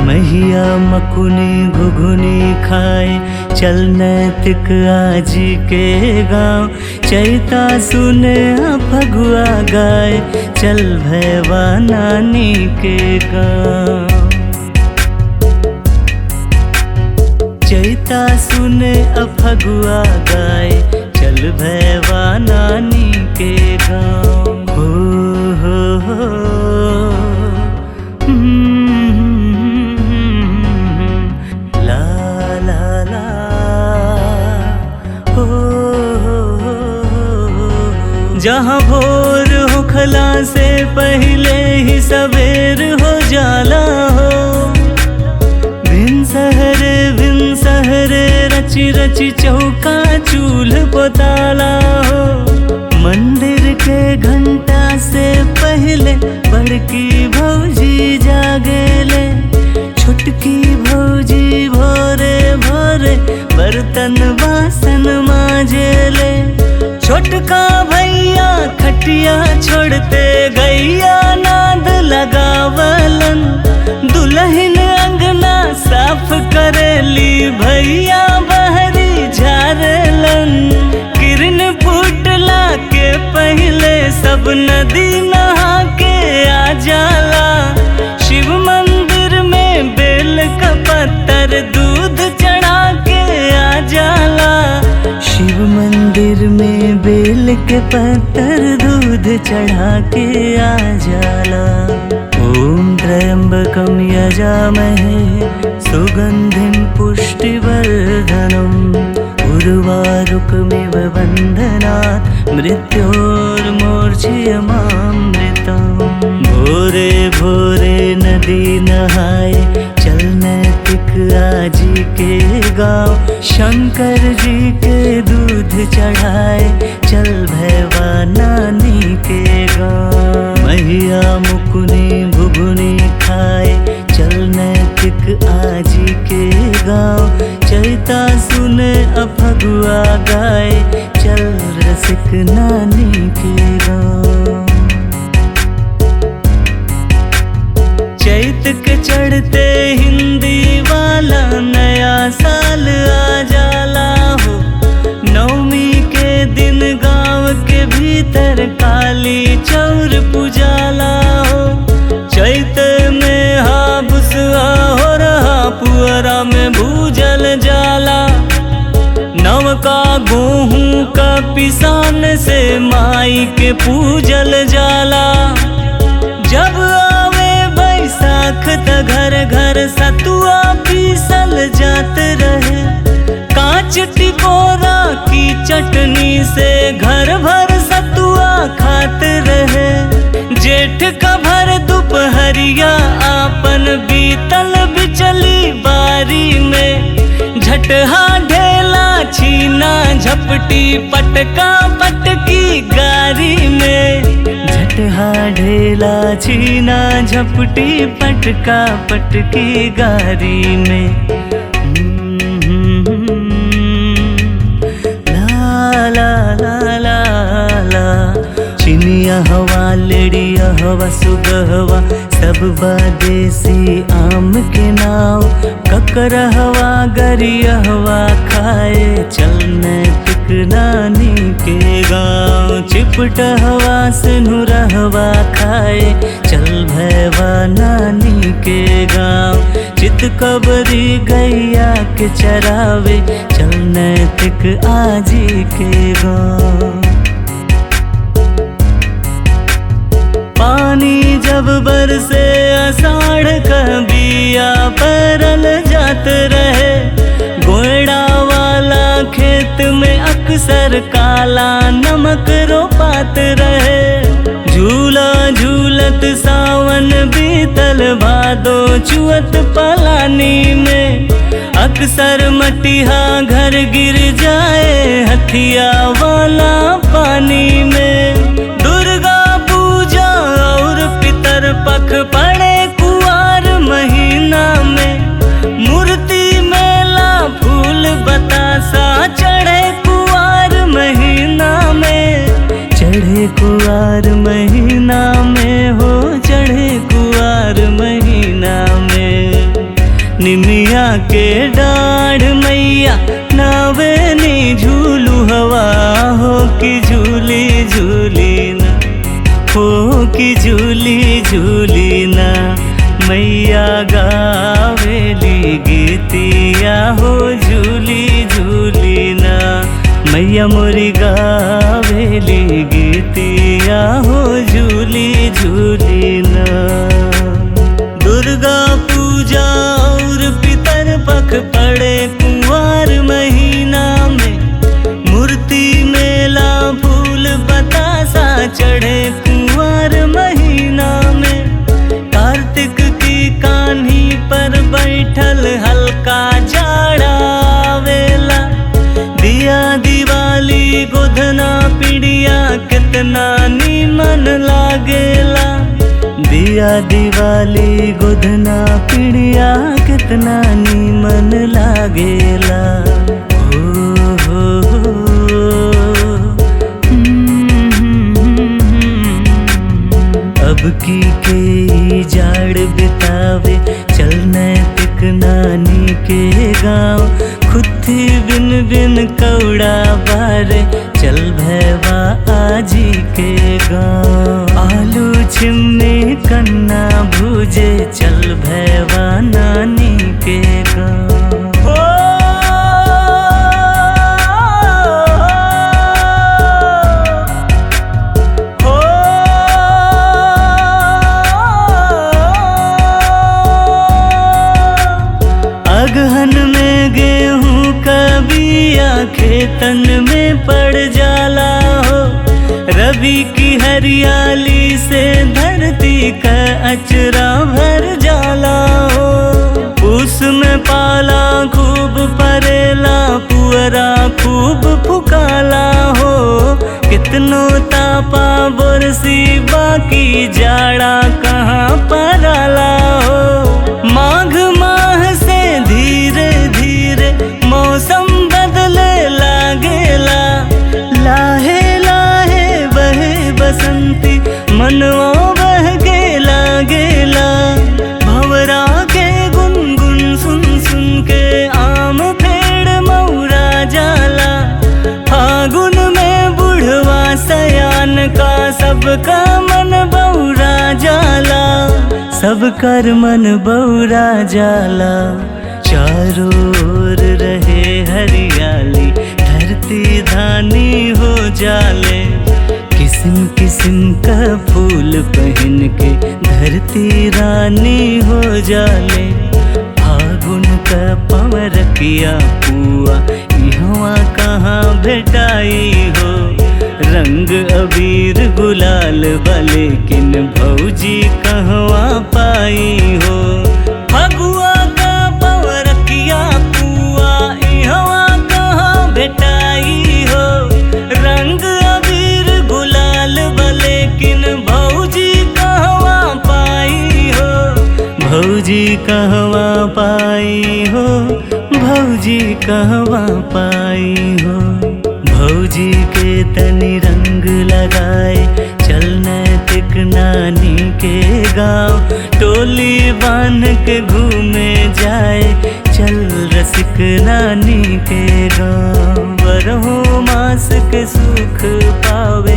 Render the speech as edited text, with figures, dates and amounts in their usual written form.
मैया मकुनी घुघुनी खाए, चल नैतिक आज के गाँव। चैता सुने फगुआ गाए, चल भैवा नानी के गाँव। चैता सुने फगुआ गाए, चल भैवा नानी के गाँव। हो ला ला ला हो। जहाँ भोर होखला से पहले ही सवेर हो जाला हो। भिन सहरे रची रची चौका चूल्ह पोताला हो। मंदिर के घंटा से पहले बड़की भौजी जागेले। छुटकी भौजी भोरे भोरे बर्तन बासन मांजेले। छोटका भैया खटिया छोड़ते गैया नाद लगावलन। दुल्हन अंगना साफ करेली, भैया बहरी झारेलन। किरण फूटला के पहले सब नदी नहा के आ जाला। शिव मंदिर में बेल का पत्तर दूध चढ़ा के आ जाला। शिव मंदिर में बेल के पत्तर दूध चढ़ा के आ जाला। ओम त्र्यंबकं यजामहे सुगंधिं पुष्टिवर्धनम्। उर्वारुकमिव बन्धनात् मृत्योर्मूर्छियमामृतम्। भोरे भोरे नदी नहाए, चल नैतिक आजी के गाँव। शंकर जी के दूध चढ़ाए, चल भैवा नानी के गाँव। मैया मुकुनी घुघुनी खाए, चल नैतिक आजी के गाँव। चैता सुने फगुआ गाए, चल रसिक नानी के गाँव। चैत के चढ़ते हिंदी वाला नया साल आ जाला हो। नवमी के दिन गाँव के भीतर काली चौर पुजाला हो। चैत में हाबुसुआ हो रहा, पुअरा में भूजल जाला। नवका गेहूं का पिसान से माई के पूजल जाला। जब आवे बैसाख त घर घर सतुआ पीसल जात रहे। कांच टिकोरा की चटनी से घर भर सतुआ खात रहे। जेठ का भर दोपहरिया आपन बीतल बिचली बारी में। झटहा ढेला छीना झपटी पटका पटकी गारी में। झटहा ढेला छीना झपटी पटका पटकी गारी में। ला ला ला ला ला। चिनिया हवा लेड़िया हवा सुगहवा, सब बादेसी आम के नाव। ककर हवा गरिया हवा खाए, चल नैतिक नानी के गाँव। चिपट हवा सिनुर हवा खाए, चल भैवा नानी के गाँव। चितकबरी गैया के चरावे, चल नैतिक आजी के गाँव। पानी जब बरसे आषाढ़ का बिया परल जात रहे। गोयड़ा वाला खेत में अक्सर काला नमक रोपात रहे। झूला झूलत सावन बीतल भादो चुअत पलानी में। अक्सर मटिहा घर गिर जाए हथिया वाला पानी में। दुर्गा पूजा और पितर पख पड़े कुआर महीना में। मूर्ति मेला फूल बतासा चढ़े कुआर महीना में। चढ़े कुआर महीना में हो, चढ़े कुआर महीना में। हो कि झूली झूली ना मैया गावेली गीतिया हो झूली झूली ना मैया मोरी गावेली गीतिया हो झूली झूली ना। दुर्गा पूजा और पितर पख पड़े कुंवार महीना में, मूर्ति मेला फूल बतासा चढ़े कुंवार महीना में। कार्तिक की कान्ही पर बैठल हल्का जाड़ा वेला, दिया दिवाली गोधना पिड़िया कितना नीमन लागेला। दिया दिवाली गोधना पिड़िया कितना नीमन लागेला। अब की के जाड़ बितावे चल नैतिक नानी के गाँव, खुथी बिन बिन कौड़ा बारे चल भैवा आजी के गाँव। आलू छिम्मे कन्ना भूजे चल भैवा नानी के गाँव। अगहन में गेहूं का बिया खेतन में पड़ जाला हो, रवि की हरियाली से धरती का अचरा भर जाला हो। उसमें पाला खूब परेला पुअरा खूब फुकाला हो, कितनो तापा बरसी बाकी जाड़ा कहाँ पराला हो। माघ माह से धीरे धीरे मौसम बदले लागेला, लाहे लाहे बहे बसंती मनवा बहके लागेला। भंवरा के गुनगुन सुन सुन के आम पेड़ मौरा जाला, फागुन में बुढ़वा सयान का सबका मन बौरा जाला, सब कर मन बौरा जाला। चारों ओर रहे हरियाली धरती धानी हो जाले, किस्म किस्म का फूल पहन के धरती रानी हो जाले। फागुन का पवरकिया पुआ इहवा कहाँ भेटाई हो, रंग अबीर गुलाल वाले किन भौजी कहवा पाई हो। फगुआ का पवरकिया पुआ इहवा कहाँ भेटाई हो, रंग अबीर गुलाल वाले किन भौजी कहवा पाई हो। भौजी कहवा पाई हो, भौजी कहवा पाई हो। भौजी के तनी रंग लगाए चल नैतिक नानी के गाँव, टोली बांध के घूमे जाए चल रसिक नानी के गाँव। बरहों मास के सुख पावे